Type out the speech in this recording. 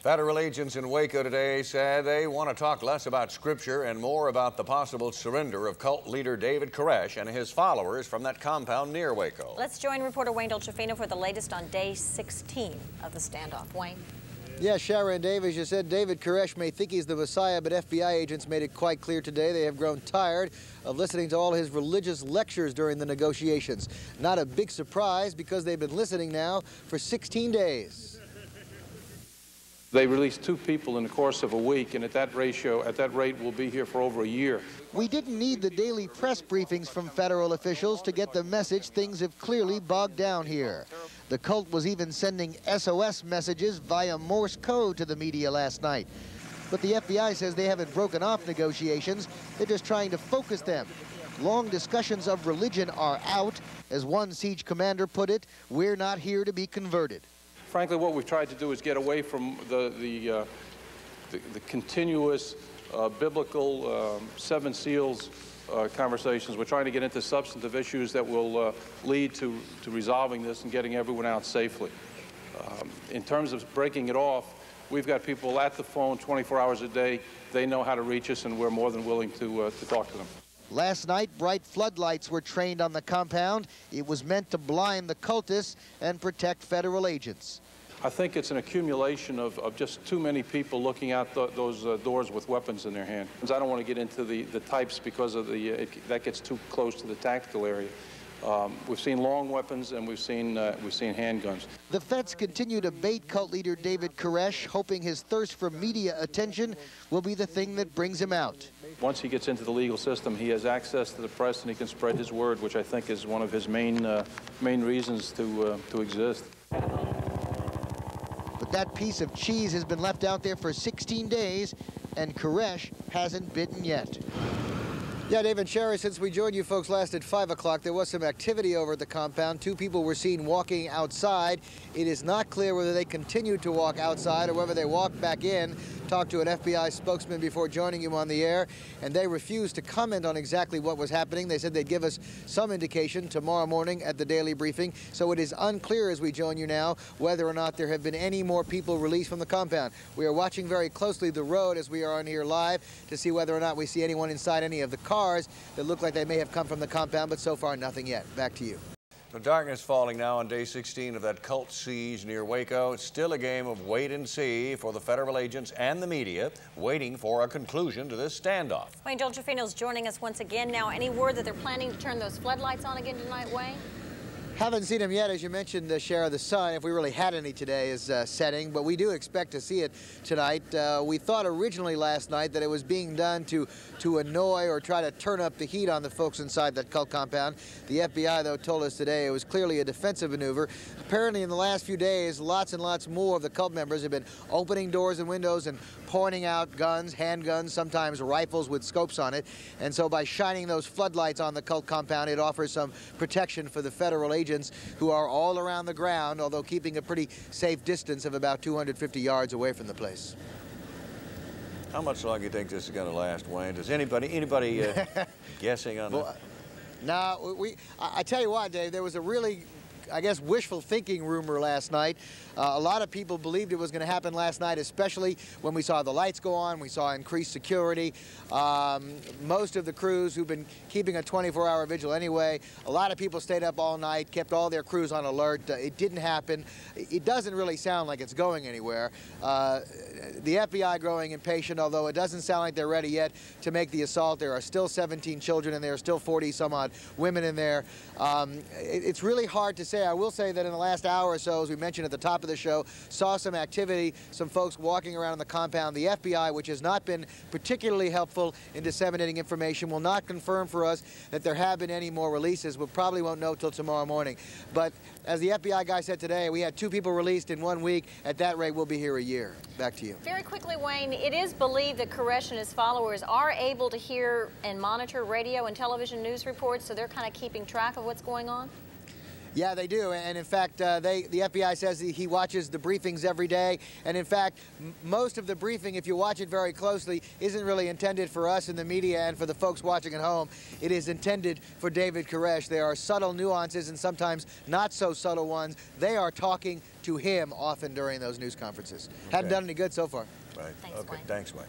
Federal agents in Waco today said they want to talk less about Scripture and more about the possible surrender of cult leader David Koresh and his followers from that compound near Waco. Let's join reporter Wayne Dolcefino for the latest on day 16 of the standoff. Wayne. Yeah, Shara and Dave, as you said, David Koresh may think he's the Messiah, but FBI agents made it quite clear today they have grown tired of listening to all his religious lectures during the negotiations. Not a big surprise because they've been listening now for 16 days. They released 2 people in the course of a week, and at that rate, we'll be here for over a year. We didn't need the daily press briefings from federal officials to get the message things have clearly bogged down here. The cult was even sending SOS messages via Morse code to the media last night. But the FBI says they haven't broken off negotiations. They're just trying to focus them. Long discussions of religion are out. As one siege commander put it, we're not here to be converted. Frankly, what we've tried to do is get away from the continuous biblical 7 seals conversations. We're trying to get into substantive issues that will lead to resolving this and getting everyone out safely. In terms of breaking it off, we've got people at the phone 24 hours a day. They know how to reach us, and we're more than willing to talk to them. Last night, bright floodlights were trained on the compound. It was meant to blind the cultists and protect federal agents. I think it's an accumulation of just too many people looking out those doors with weapons in their hand. I don't want to get into the types because of that gets too close to the tactical area. We've seen long weapons and we've seen handguns. The feds continue to bait cult leader David Koresh, hoping his thirst for media attention will be the thing that brings him out. Once he gets into the legal system, he has access to the press and he can spread his word, which I think is one of his main reasons to exist. But that piece of cheese has been left out there for 16 days, and Koresh hasn't bitten yet. Yeah, Dave and Sherry, since we joined you folks last at 5 o'clock, there was some activity over at the compound. 2 people were seen walking outside. It is not clear whether they continued to walk outside or whether they walked back in. Talked to an FBI spokesman before joining you on the air, and they refused to comment on exactly what was happening. They said they'd give us some indication tomorrow morning at the daily briefing. So it is unclear as we join you now whether or not there have been any more people released from the compound. We are watching very closely the road as we are on here live to see whether or not we see anyone inside any of the cars that look like they may have come from the compound, but so far nothing yet. Back to you. The darkness falling now on day 16 of that cult siege near Waco. It's still a game of wait and see for the federal agents and the media, waiting for a conclusion to this standoff. Wayne Dolcefino is joining us once again. Now, any word that they're planning to turn those floodlights on again tonight, Wayne? Haven't seen him yet. As you mentioned, Shara, the sun, if we really had any today, is setting, but we do expect to see it tonight. We thought originally last night that it was being done to annoy or try to turn up the heat on the folks inside that cult compound. The FBI, though, told us today it was clearly a defensive maneuver. Apparently, in the last few days, lots and lots more of the cult members have been opening doors and windows and pointing out guns, handguns, sometimes rifles with scopes on it. And so by shining those floodlights on the cult compound, it offers some protection for the federal agents who are all around the ground, although keeping a pretty safe distance of about 250 yards away from the place. How much longer do you think this is going to last, Wayne? Does anybody guessing on that? No, I tell you what, Dave, there was a really, I guess, wishful thinking rumor last night. A lot of people believed it was going to happen last night, especially when we saw the lights go on, we saw increased security. Most of the crews who've been keeping a 24-hour vigil anyway, a lot of people stayed up all night, kept all their crews on alert. It didn't happen. It doesn't really sound like it's going anywhere. The FBI growing impatient, although it doesn't sound like they're ready yet to make the assault. There are still 17 children and there are still 40-some-odd women in there. It's really hard to say. I will say that in the last hour or so, as we mentioned at the top of the show, saw some activity, some folks walking around the compound. The FBI, which has not been particularly helpful in disseminating information, will not confirm for us that there have been any more releases. We probably won't know till tomorrow morning. But as the FBI guy said today, we had 2 people released in 1 week. At that rate, we'll be here a year. Back to you. Very quickly, Wayne, it is believed that Koresh and his followers are able to hear and monitor radio and television news reports, so they're kind of keeping track of what's going on? Yeah, they do. And in fact, the FBI says he watches the briefings every day. And in fact, most of the briefing, if you watch it very closely, isn't really intended for us in the media and for the folks watching at home. It is intended for David Koresh. There are subtle nuances and sometimes not so subtle ones. They are talking to him often during those news conferences. Okay. Hadn't done any good so far. Right. Thanks, Okay. Wayne. Thanks, Wayne.